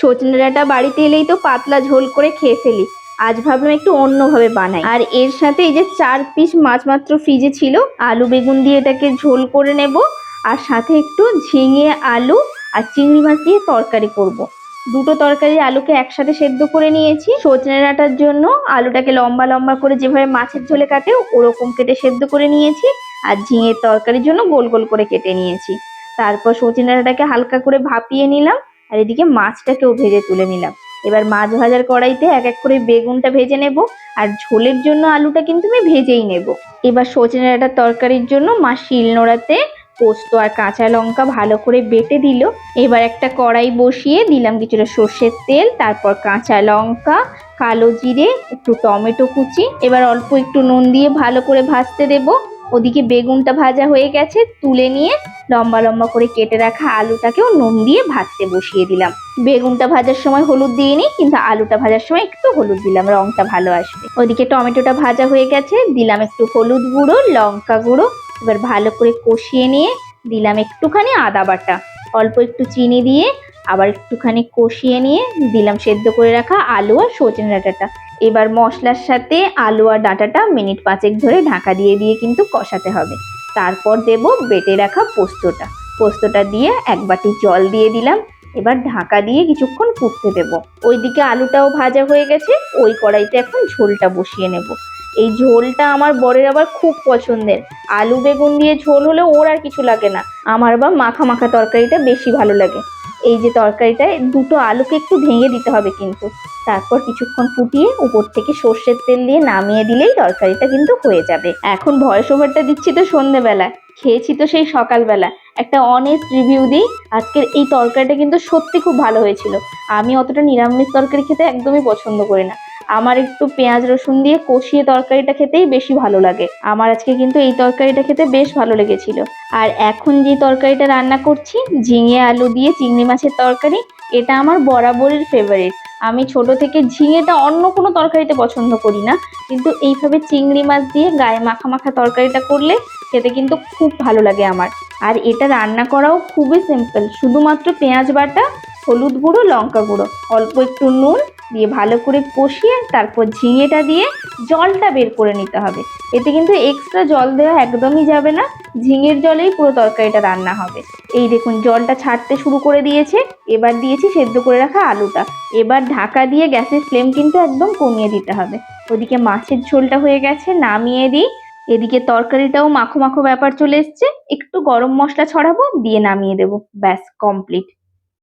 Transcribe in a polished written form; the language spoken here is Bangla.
সজনে ডাঁটা বাড়িতে এলেই তো পাতলা ঝোল করে খেয়ে ফেলি। আজ ভাবলাম একটু অন্যভাবে বানাই। আর এর সাথে এই যে 4 পিস মাছ মাত্র ফ্রিজে ছিল, আলু বেগুন দিয়ে এটাকে ঝোল করে নেব। আর সাথে একটু ঝিঙে আলু আর চিংড়ি মাছ দিয়ে তরকারি করব। দুটো তরকারি আলুকে একসাথে সেদ্ধ করে নিয়েছি। সজনে ডাঁটার জন্য আলুটাকে লম্বা লম্বা করে যেভাবে মাছের ঝোলে কাটে ওরকম কেটে সেদ্ধ করে নিয়েছি। আর ঝিঙের তরকারির জন্য গোল গোল করে কেটে নিয়েছি। তারপর সজনে ডাঁটাটাকে হালকা করে ভাপিয়ে নিলাম। আর এদিকে মাছটাকেও ভেজে তুলে নিলাম। এবার মাছ ভাজার কড়াইতে এক এক করে বেগুনটা ভেজে নেব। আর ঝোলের জন্য আলুটা কিন্তু আমি ভেজেই নেব। এবার সজনে ডাঁটার তরকারির জন্য মা শিলনোড়াতে পোস্ত আর কাঁচা লঙ্কা ভালো করে বেটে দিল। এবার একটা কড়াই বসিয়ে দিলাম কিছুটা সর্ষের তেল, তারপর কাঁচা লঙ্কা, কালো জিরে, একটু টমেটো কুচি। এবার অল্প একটু নুন দিয়ে ভালো করে ভাজতে দেব। ওদিকে বেগুনটা ভাজা হয়ে গেছে, তুলে নিয়ে লম্বা লম্বা করে কেটে রাখা আলুটাকেও নুন দিয়ে ভাজতে বসিয়ে দিলাম। বেগুনটা ভাজার সময় হলুদ দিইনি, কিন্তু আলুটা ভাজার সময় একটু হলুদ দিলাম, রংটা ভালো আসবে। ওদিকে টমেটোটা ভাজা হয়ে গেছে, দিলাম একটু হলুদ গুঁড়ো, লঙ্কা গুঁড়ো। এবার ভালো করে কষিয়ে নিয়ে দিলাম একটুখানি আদা বাটা, অল্প একটু চিনি দিয়ে আবার একটুখানি কষিয়ে নিয়ে দিলাম সেদ্ধ করে রাখা আলু আর সজনে ডাঁটাটা। এবার মশলার সাথে আলু আর ডাঁটাটা মিনিট 5 ধরে ঢাকা দিয়ে দিয়ে কিন্তু কষাতে হবে। তারপর দেব বেটে রাখা পোস্তটা দিয়ে 1 বাটি জল দিয়ে দিলাম। এবার ঢাকা দিয়ে কিছুক্ষণ ফুটতে দেব। ওইদিকে আলুটাও ভাজা হয়ে গেছে, ওই কড়াইতে এখন ঝোলটা বসিয়ে নেব। এই ঝোলটা আমার বরের আবার খুব পছন্দের। আলু বেগুন দিয়ে ঝোল হলে ওর আর কিছু লাগে না, আমার আবার মাখা মাখা তরকারিটা বেশি ভালো লাগে। এই যে তরকারিটায় দুটো আলুকে একটু ভেঙে দিতে হবে কিন্তু। তারপর কিছুক্ষণ ফুটিয়ে উপর থেকে সর্ষের তেল দিয়ে নামিয়ে দিলেই তরকারিটা কিন্তু হয়ে যাবে। এখন ভয়েস ওভারটা দিচ্ছি তো সন্ধ্যেবেলা, খেয়েছি তো সেই সকালবেলা। একটা অনেস্ট রিভিউ দিই, আজকের এই তরকারিটা কিন্তু সত্যি খুব ভালো হয়েছিল। আমি অতটা নিরামিষ তরকারি খেতে একদমই পছন্দ করি না, আমার একটু পেঁয়াজ রসুন দিয়ে কষিয়ে তরকারিটা খেতেই বেশি ভালো লাগে। আমার আজকে কিন্তু এই তরকারিটা খেতে বেশ ভালো লেগেছিল। আর এখন যে তরকারিটা রান্না করছি ঝিঙে আলু দিয়ে চিংড়ি মাছের তরকারি, এটা আমার বরাবরের ফেভারিট। আমি ছোট থেকে ঝিঙেটা অন্য কোনো তরকারিতে পছন্দ করি না, কিন্তু এইভাবে চিংড়ি মাছ দিয়ে গায়ে মাখা মাখা তরকারিটা করলে খেতে কিন্তু খুব ভালো লাগে আমার। আর এটা রান্না করাও খুবই সিম্পল, শুধুমাত্র পেঁয়াজ বাটা, হলুদ গুঁড়ো, লঙ্কা গুঁড়ো, অল্প একটু নুন দিয়ে ভালো করে কষিয়ে তারপর ঝিঙেটা দিয়ে জলটা বের করে নিতে হবে। এতে কিন্তু এক্সট্রা জল দেওয়া একদমই যাবে না, ঝিঙের জলেই পুরো তরকারিটা রান্না হবে। এই দেখুন জলটা ছাড়তে শুরু করে দিয়েছে। এবার দিয়েছি সেদ্ধ করে রাখা আলুটা। এবার ঢাকা দিয়ে গ্যাসের ফ্লেম কিন্তু একদম কমিয়ে দিতে হবে। ওদিকে মাছের ঝোলটা হয়ে গেছে, নামিয়ে দিই। এদিকে তরকারিটাও মাখো মাখো ব্যাপার চলে এসছে, একটু গরম মশলা ছড়াবো, দিয়ে নামিয়ে দেবো, ব্যাস কমপ্লিট।